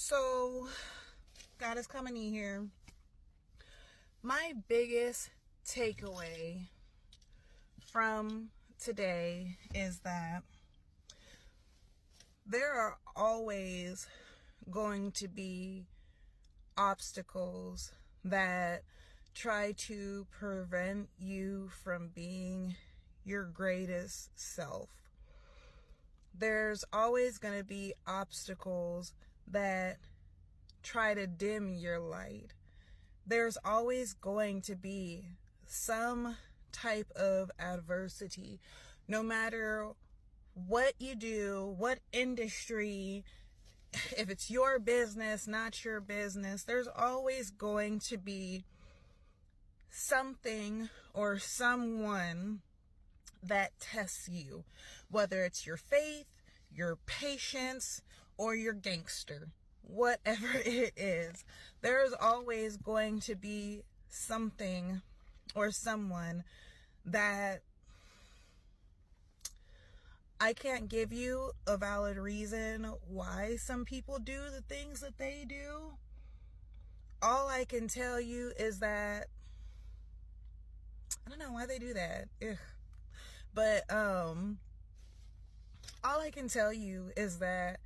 So, God is coming in here. My biggest takeaway from today is that there are always going to be obstacles that try to prevent you from being your greatest self. There's always going to be obstacles that try to dim your light. There's always going to be some type of adversity, no matter what you do, what industry, if it's your business, not your business, there's always going to be something or someone that tests you, whether it's your faith, your patience, or your gangster, whatever it is. There's always going to be something or someone that I can't give you a valid reason why some people do the things that they do. All I can tell you is that I don't know why they do that. Ugh. But all I can tell you is that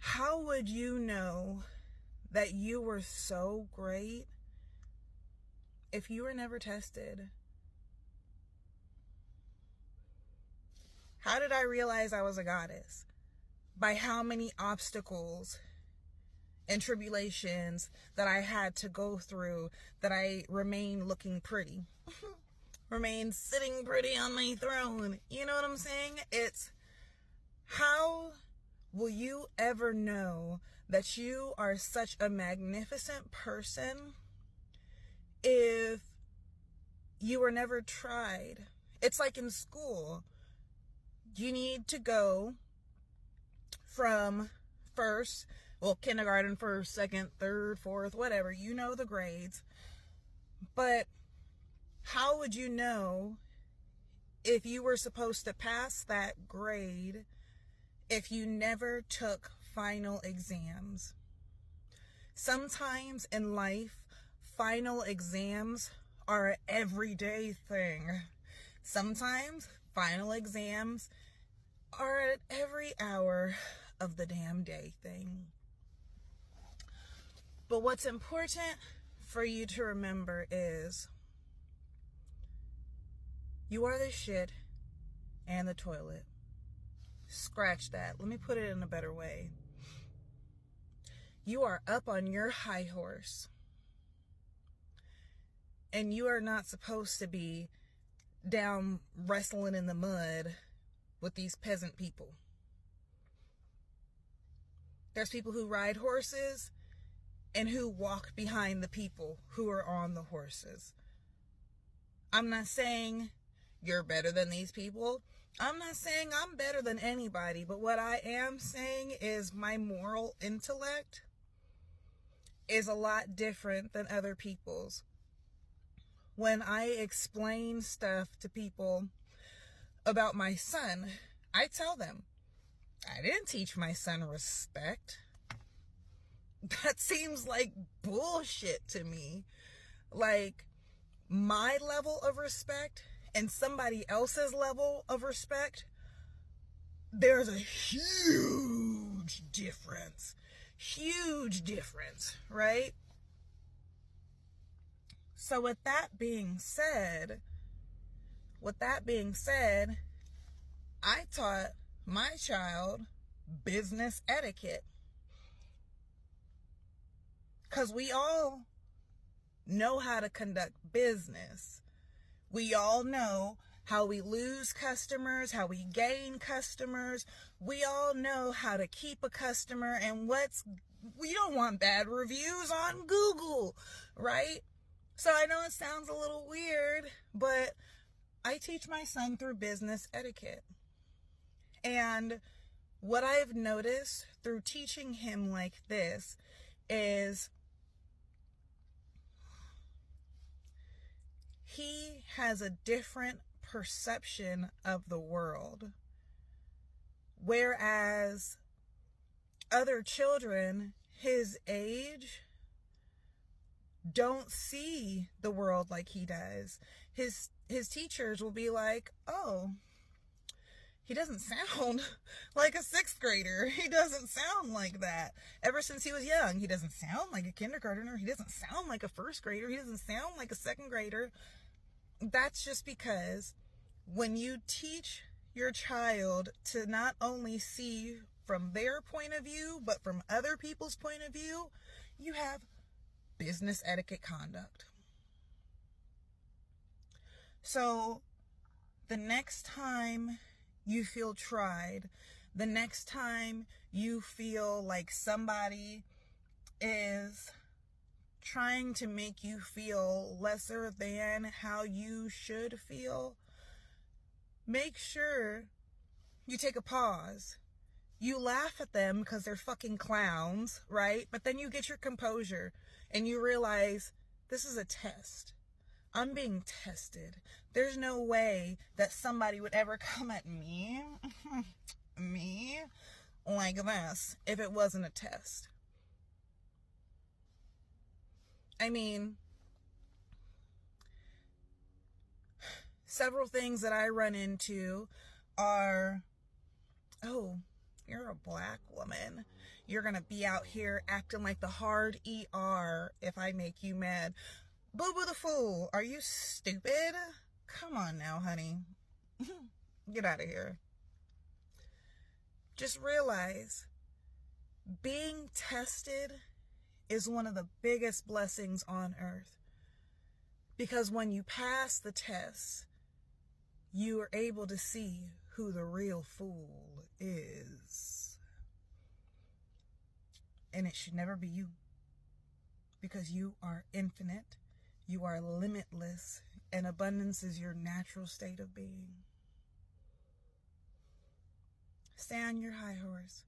how would you know that you were so great if you were never tested? How did I realize I was a goddess? By how many obstacles and tribulations that I had to go through, that I remain looking pretty. Remain sitting pretty on my throne. You know what I'm saying? It's how will you ever know that you are such a magnificent person if you were never tried? It's like in school. You need to go from kindergarten, first, second, third, fourth, whatever. You know the grades. But how would you know if you were supposed to pass that grade if you never took final exams? Sometimes in life, final exams are an everyday thing. Sometimes final exams are at every hour of the damn day thing. But what's important for you to remember is you are the shit and the toilet. Scratch that. Let me put it in a better way. You are up on your high horse. And you are not supposed to be down wrestling in the mud with these peasant people. There's people who ride horses and who walk behind the people who are on the horses. I'm not saying you're better than these people. I'm not saying I'm better than anybody, but what I am saying is my moral intellect is a lot different than other people's. When I explain stuff to people about my son, I tell them, I didn't teach my son respect. That seems like bullshit to me. Like, my level of respect and somebody else's level of respect, there's a huge difference. Huge difference, right? So with that being said, I taught my child business etiquette. Because we all know how to conduct business. We all know how we lose customers, how we gain customers. We all know how to keep a customer, and we don't want bad reviews on Google, right? So I know it sounds a little weird, but I teach my son through business etiquette. And what I've noticed through teaching him like this is he has a different perception of the world. Whereas other children his age don't see the world like he does. His teachers will be like, oh, he doesn't sound like a sixth grader. He doesn't sound like that. Ever since he was young, he doesn't sound like a kindergartner. He doesn't sound like a first grader. He doesn't sound like a second grader. That's just because when you teach your child to not only see from their point of view, but from other people's point of view, you have business etiquette conduct. So the next time you feel tried, the next time you feel like somebody is trying to make you feel lesser than how you should feel, make sure you take a pause. You laugh at them because they're fucking clowns, right? But then you get your composure and you realize this is a test. I'm being tested. There's no way that somebody would ever come at me, like this, if it wasn't a test. I mean, several things that I run into are, oh, you're a black woman. You're going to be out here acting like the hard ER if I make you mad. Boo Boo the Fool, are you stupid? Come on now, honey. Get out of here. Just realize being tested is one of the biggest blessings on earth. Because when you pass the test, you are able to see who the real fool is. And it should never be you. Because you are infinite. You are limitless, and abundance is your natural state of being. Stay on your high horse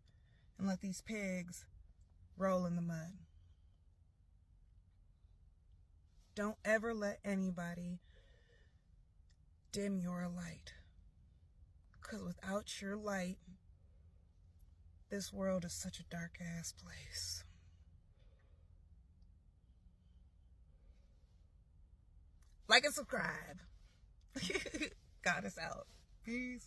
and let these pigs roll in the mud. Don't ever let anybody dim your light. Because without your light, this world is such a dark ass place. Like and subscribe. Got us out. Peace.